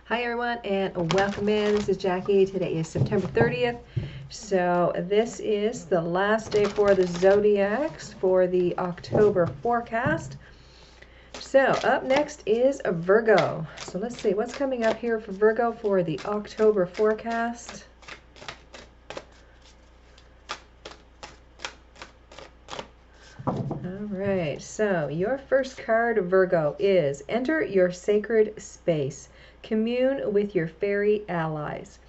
Hi everyone and welcome in. This is Jackie. Today is September 30th. So this is the last day for the zodiacs for the October forecast. So up next is a Virgo. So let's see what's coming up here for Virgo for the October forecast. Alright, so your first card, Virgo, is Enter Your Sacred Space. Commune with your fairy allies.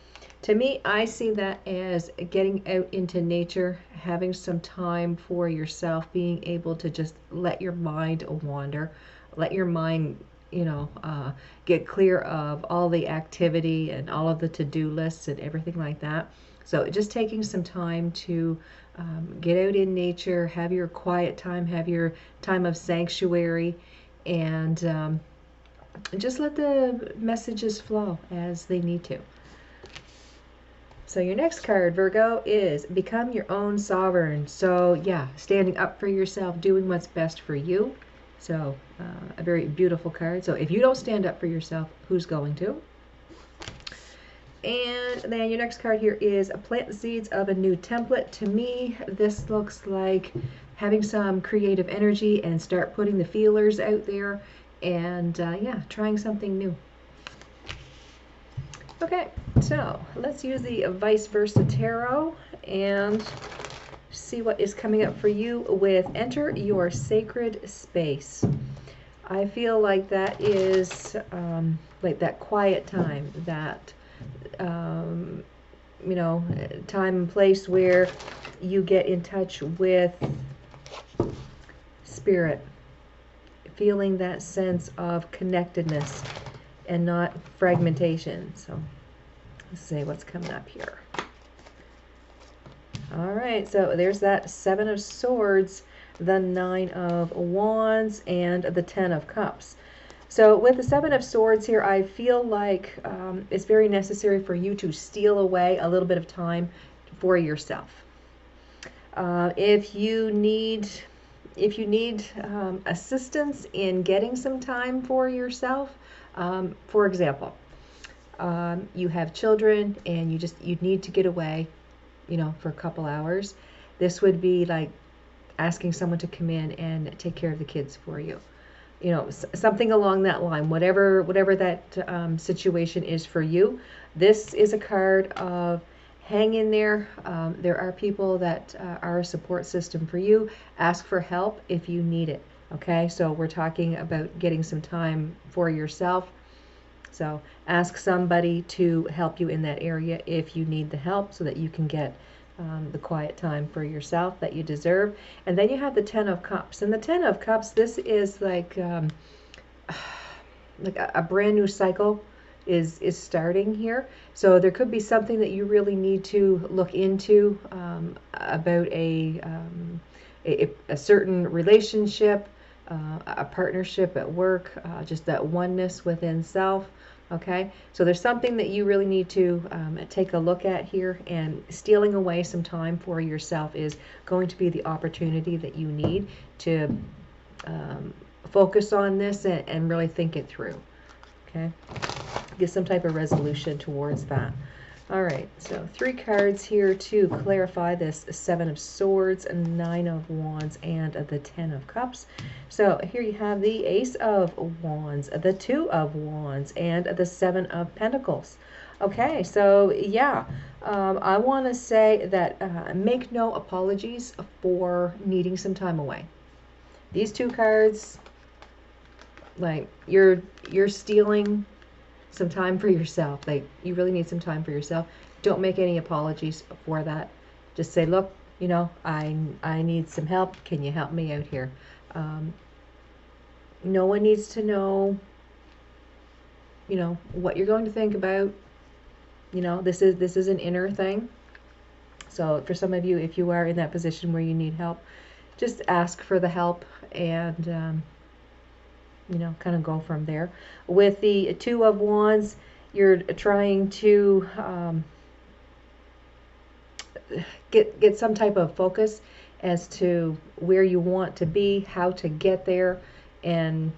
To me, I see that as getting out into nature, having some time for yourself, being able to just let your mind wander, let your mind, get clear of all the activity and all of the to-do lists and everything like that. So just taking some time to get out in nature, have your quiet time, have your time of sanctuary, and just let the messages flow as they need to. So your next card, Virgo, is Become Your Own Sovereign. So yeah, standing up for yourself, doing what's best for you. So a very beautiful card. So if you don't stand up for yourself, who's going to? And then your next card here is Plant the Seeds of a New Template. To me, this looks like having some creative energy and start putting the feelers out there and yeah, trying something new. Okay, so let's use the Vice Versa Tarot and see what is coming up for you with Enter Your Sacred Space. I feel like that is like that quiet time, that time and place where you get in touch with spirit, feeling that sense of connectedness and not fragmentation. So let's see what's coming up here. All right, so there's that Seven of Swords, the Nine of Wands, and the Ten of Cups. So with the Seven of Swords here, I feel like it's very necessary for you to steal away a little bit of time for yourself. If you need assistance in getting some time for yourself, for example, you have children and you need to get away, for a couple hours. This would be like asking someone to come in and take care of the kids for you. Something along that line, whatever that situation is for you. This is a card of hang in there. There are people that are a support system for you. Ask for help if you need it. Okay, so we're talking about getting some time for yourself. So ask somebody to help you in that area if you need the help so that you can get the quiet time for yourself that you deserve. And then you have the Ten of Cups. And the Ten of Cups, this is like a brand new cycle is starting here. So there could be something that you really need to look into about a certain relationship, a partnership at work, just that oneness within self. Okay, so there's something that you really need to take a look at here, and stealing away some time for yourself is going to be the opportunity that you need to focus on this and really think it through. Okay, get some type of resolution towards that. All right, so 3 cards here to clarify this Seven of Swords, Nine of Wands, and the Ten of Cups. So here you have the Ace of Wands, the Two of Wands, and the Seven of Pentacles. Okay, so yeah, I want to say that make no apologies for needing some time away. These 2 cards, like you're stealing some time for yourself. Like, you really need some time for yourself. Don't make any apologies for that. Just say, look, I need some help. Can you help me out here? No one needs to know, what you're going to think about. This is an inner thing. So for some of you, if you are in that position where you need help, just ask for the help and kind of go from there. With the Two of Wands, you're trying to get some type of focus as to where you want to be, how to get there, and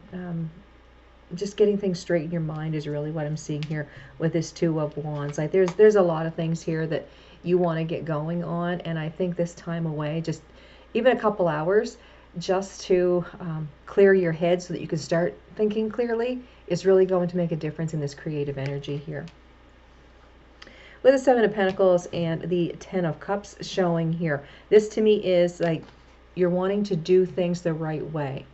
just getting things straight in your mind is really what I'm seeing here with this Two of Wands. Like there's a lot of things here that you want to get going on, and I think this time away, just even a couple hours, just to clear your head so that you can start thinking clearly, is really going to make a difference in this creative energy here. With the Seven of Pentacles and the Ten of Cups showing here, this to me is like you're wanting to do things the right way.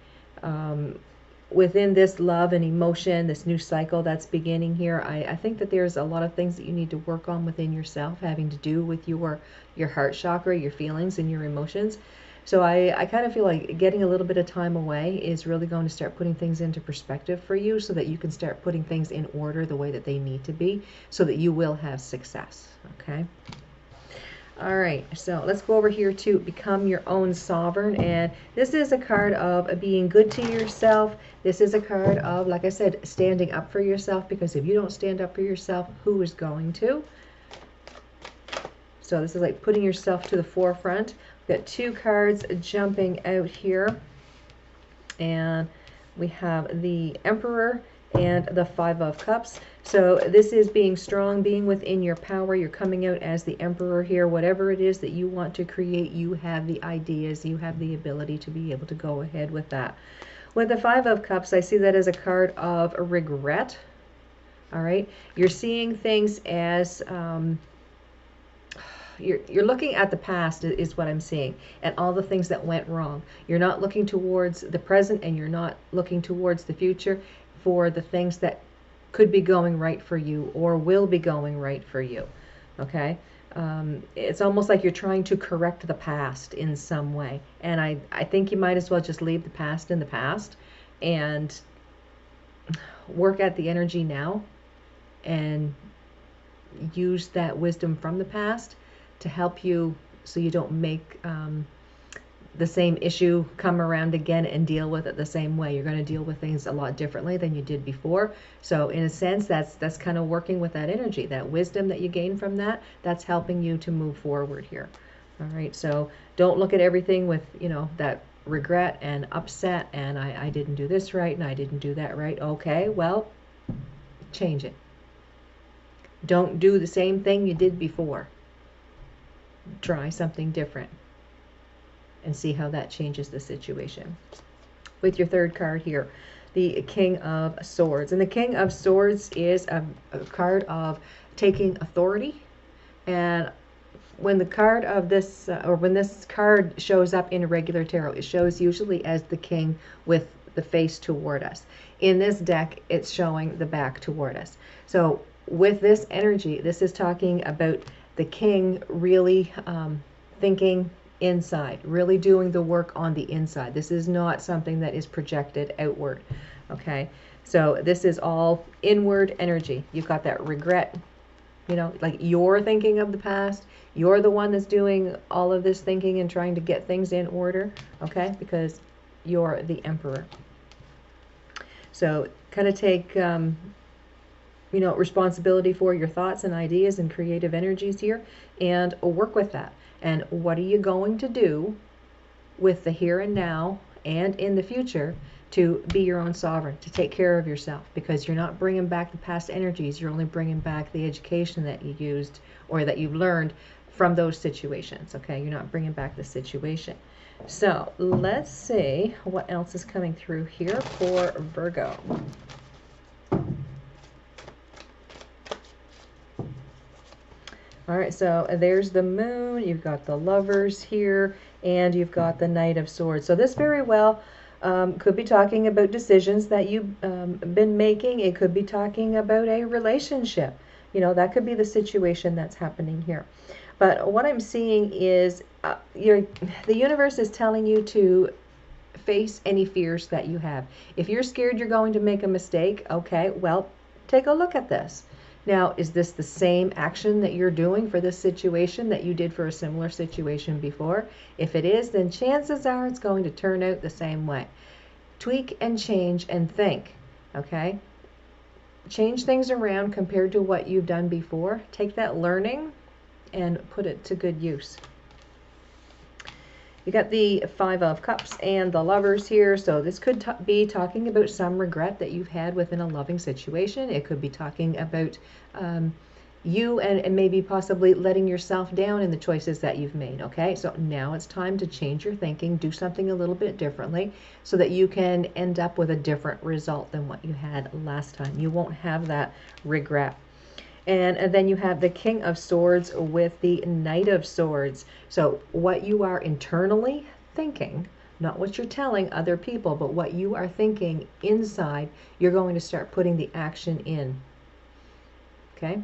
Within this love and emotion, this new cycle that's beginning here, I think that there's a lot of things that you need to work on within yourself, having to do with your heart chakra, your feelings and your emotions. So I kind of feel like getting a little bit of time away is really going to start putting things into perspective for you, so that you can start putting things in order the way that they need to be, so that you will have success. Okay. All right, so let's go over here to Become Your Own Sovereign. And this is a card of being good to yourself. This is a card of, like I said, standing up for yourself, because if you don't stand up for yourself, who is going to? So this is like putting yourself to the forefront. We've got two cards jumping out here. And we have the Emperor and the Five of Cups. So this is being strong, being within your power. You're coming out as the Emperor here. Whatever it is that you want to create, you have the ideas, you have the ability to be able to go ahead with that. With the Five of Cups, I see that as a card of regret. All right. You're seeing things as you're looking at the past is what I'm seeing, and all the things that went wrong. You're not looking towards the present, and you're not looking towards the future for the things that could be going right for you or will be going right for you. Okay. It's almost like you're trying to correct the past in some way, and I think you might as well just leave the past in the past and work at the energy now and use that wisdom from the past to help you, so you don't make the same issue come around again and deal with it the same way. You're going to deal with things a lot differently than you did before. So in a sense, that's kind of working with that energy, that wisdom that you gain from that, that's helping you to move forward here. All right, so don't look at everything with, you know, that regret and upset and I didn't do this right and I didn't do that right. Okay, well, change it. Don't do the same thing you did before. Try something different and see how that changes the situation. With your third card here, the King of Swords. And the King of Swords is a card of taking authority. And when the card of this, or when this card shows up in a regular tarot, it shows usually as the king with the face toward us. In this deck, it's showing the back toward us. So with this energy, this is talking about the king really thinking inside, really doing the work on the inside. This is not something that is projected outward. Okay, so this is all inward energy. You've got that regret, you know, like you're thinking of the past. You're the one that's doing all of this thinking and trying to get things in order. Okay, because you're the Emperor. So kind of take you know, responsibility for your thoughts and ideas and creative energies here, and work with that. And what are you going to do with the here and now and in the future to be your own sovereign, to take care of yourself? Because you're not bringing back the past energies, you're only bringing back the education that you used or that you've learned from those situations. Okay, you're not bringing back the situation. So let's see what else is coming through here for Virgo. All right, so there's the Moon, you've got the Lovers here, and you've got the Knight of Swords. So this very well could be talking about decisions that you've been making. It could be talking about a relationship. You know, that could be the situation that's happening here. But what I'm seeing is the universe is telling you to face any fears that you have. If you're scared you're going to make a mistake, okay, well, take a look at this. Now, is this the same action that you're doing for this situation that you did for a similar situation before? If it is, then chances are it's going to turn out the same way. Tweak and change and think, okay? Change things around compared to what you've done before. Take that learning and put it to good use. You got the Five of Cups and the Lovers here. So this could be talking about some regret that you've had within a loving situation. It could be talking about you and maybe possibly letting yourself down in the choices that you've made. Okay, so now it's time to change your thinking, do something a little bit differently so that you can end up with a different result than what you had last time. You won't have that regret. And then you have the King of Swords with the Knight of Swords. So what you are internally thinking, not what you're telling other people, but what you are thinking inside, you're going to start putting the action in. Okay?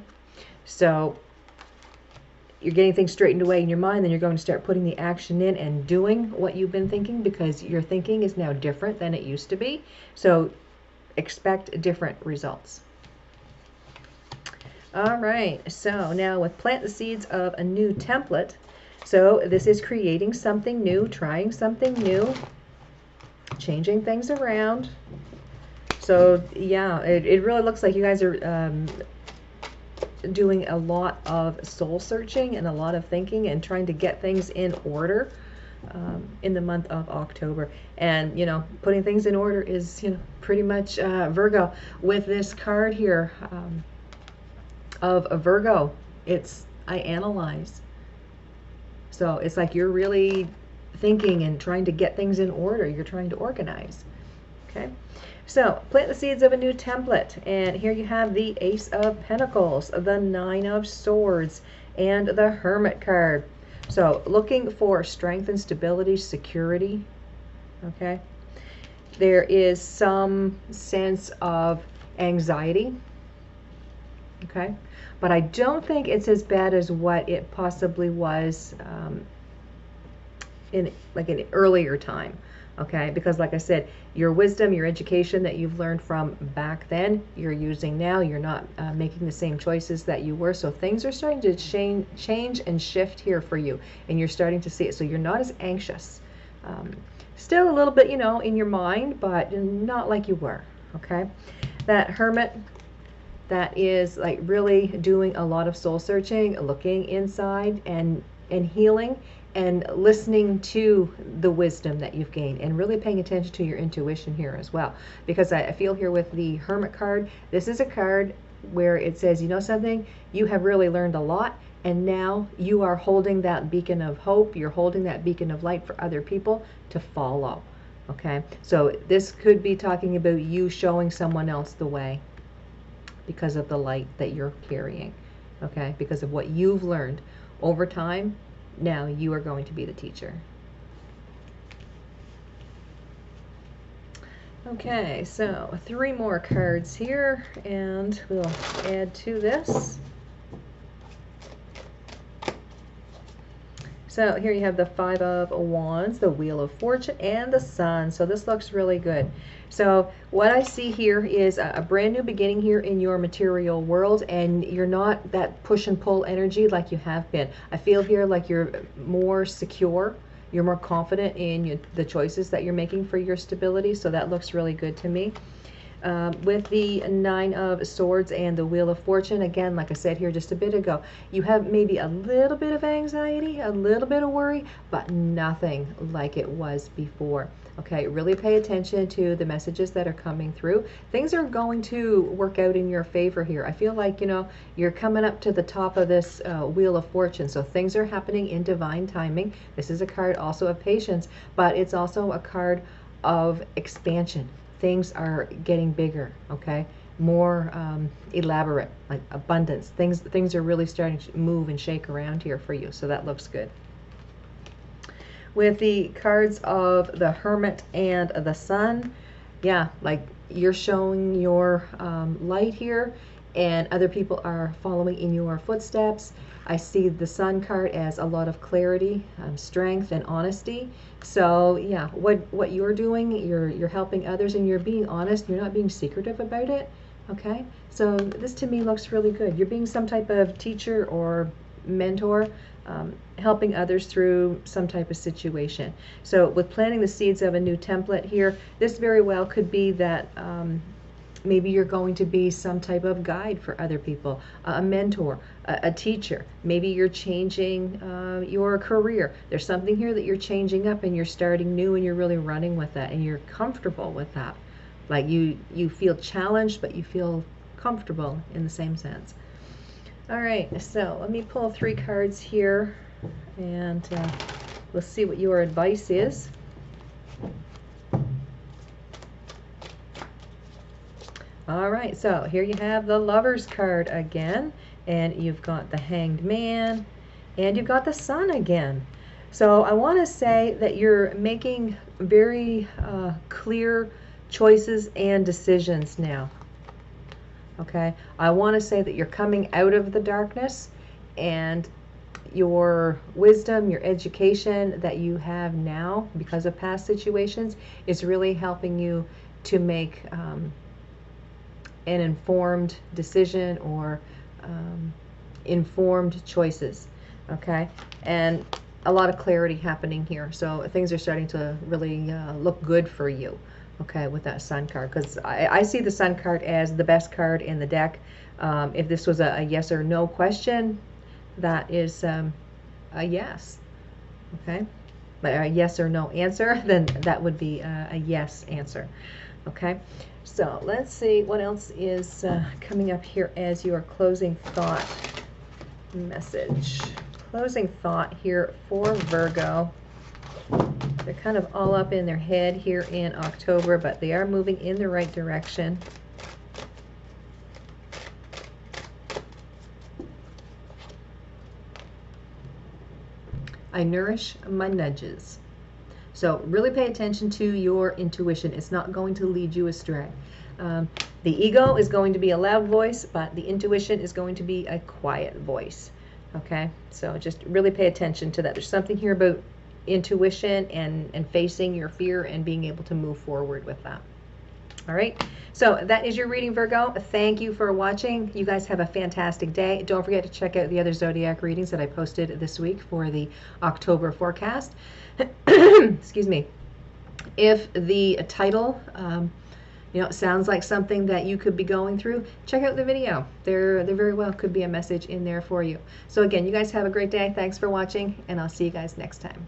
So you're getting things straightened away in your mind, then you're going to start putting the action in and doing what you've been thinking, because your thinking is now different than it used to be. So expect different results. All right, so now with plant the seeds of a new template. So this is creating something new, trying something new, changing things around. So yeah, it really looks like you guys are doing a lot of soul searching and a lot of thinking and trying to get things in order in the month of October. And you know, putting things in order is, you know, pretty much Virgo. With this card here of a Virgo, it's I analyze. So it's like you're really thinking and trying to get things in order. You're trying to organize. Okay, so plant the seeds of a new template. And here you have the Ace of Pentacles, the Nine of Swords, and the Hermit card. So looking for strength and stability, security. Okay, there is some sense of anxiety. Okay, but I don't think it's as bad as what it possibly was in like an earlier time. Okay, because like I said, your wisdom, your education that you've learned from back then, you're using now. You're not making the same choices that you were. So things are starting to change and shift here for you, and you're starting to see it. So you're not as anxious. Still a little bit, you know, in your mind, but not like you were. Okay, that Hermit, that is like really doing a lot of soul searching, looking inside and healing and listening to the wisdom that you've gained, and really paying attention to your intuition here as well. Because I feel here with the Hermit card, this is a card where it says, you know something, you have really learned a lot, and now you are holding that beacon of hope, you're holding that beacon of light for other people to follow. Okay, so this could be talking about you showing someone else the way because of the light that you're carrying. Okay, because of what you've learned over time. Now you are going to be the teacher. Okay, so 3 more cards here, and we'll add to this. So here you have the Five of Wands, the Wheel of Fortune, and the Sun. So this looks really good. So what I see here is a brand new beginning here in your material world, and you're not that push and pull energy like you have been. I feel here like you're more secure. You're more confident in the choices that you're making for your stability. So that looks really good to me. With the Nine of Swords and the Wheel of Fortune, again, like I said here just a bit ago, you have maybe a little bit of anxiety, a little bit of worry, but nothing like it was before. Okay, really pay attention to the messages that are coming through. Things are going to work out in your favor here. I feel like, you know, you're coming up to the top of this Wheel of Fortune, so things are happening in divine timing. This is a card also of patience, but it's also a card of expansion. Things are getting bigger, okay? More elaborate, like abundance. Things are really starting to move and shake around here for you, so that looks good. With the cards of the Hermit and the Sun, yeah, like you're showing your light here, and other people are following in your footsteps. I see the Sun card as a lot of clarity, strength, and honesty. So yeah, what you're doing, you're helping others, and you're being honest. You're not being secretive about it. Okay, so this to me looks really good. You're being some type of teacher or mentor, helping others through some type of situation. So with planting the seeds of a new template here, this very well could be that Maybe you're going to be some type of guide for other people, a mentor, a teacher. Maybe you're changing your career. There's something here that you're changing up and you're starting new and you're really running with that and you're comfortable with that. Like you feel challenged, but you feel comfortable in the same sense. All right, so let me pull 3 cards here and we'll see what your advice is. All right, so here you have the Lovers card again, and you've got the Hanged Man, and you've got the Sun again. So I want to say that you're making very clear choices and decisions now. Okay, I want to say that you're coming out of the darkness, and your wisdom, your education that you have now because of past situations is really helping you to make an informed decision or informed choices. Okay, and a lot of clarity happening here, so things are starting to really look good for you. Okay, with that Sun card, because I see the Sun card as the best card in the deck. If this was a yes or no question, that is a yes. Okay, but a yes or no answer, then that would be a yes answer. Okay, so let's see what else is coming up here as your closing thought message. Closing thought here for Virgo. They're kind of all up in their head here in October, but they are moving in the right direction. I nourish my nudges. So really pay attention to your intuition. It's not going to lead you astray. The ego is going to be a loud voice, but the intuition is going to be a quiet voice. Okay, so just really pay attention to that. There's something here about intuition and facing your fear and being able to move forward with that. All right, so that is your reading, Virgo. Thank you for watching. You guys have a fantastic day. Don't forget to check out the other zodiac readings that I posted this week for the October forecast. Excuse me. If the title sounds like something that you could be going through, check out the video. There very well could be a message in there for you. So again, you guys have a great day. Thanks for watching, and I'll see you guys next time.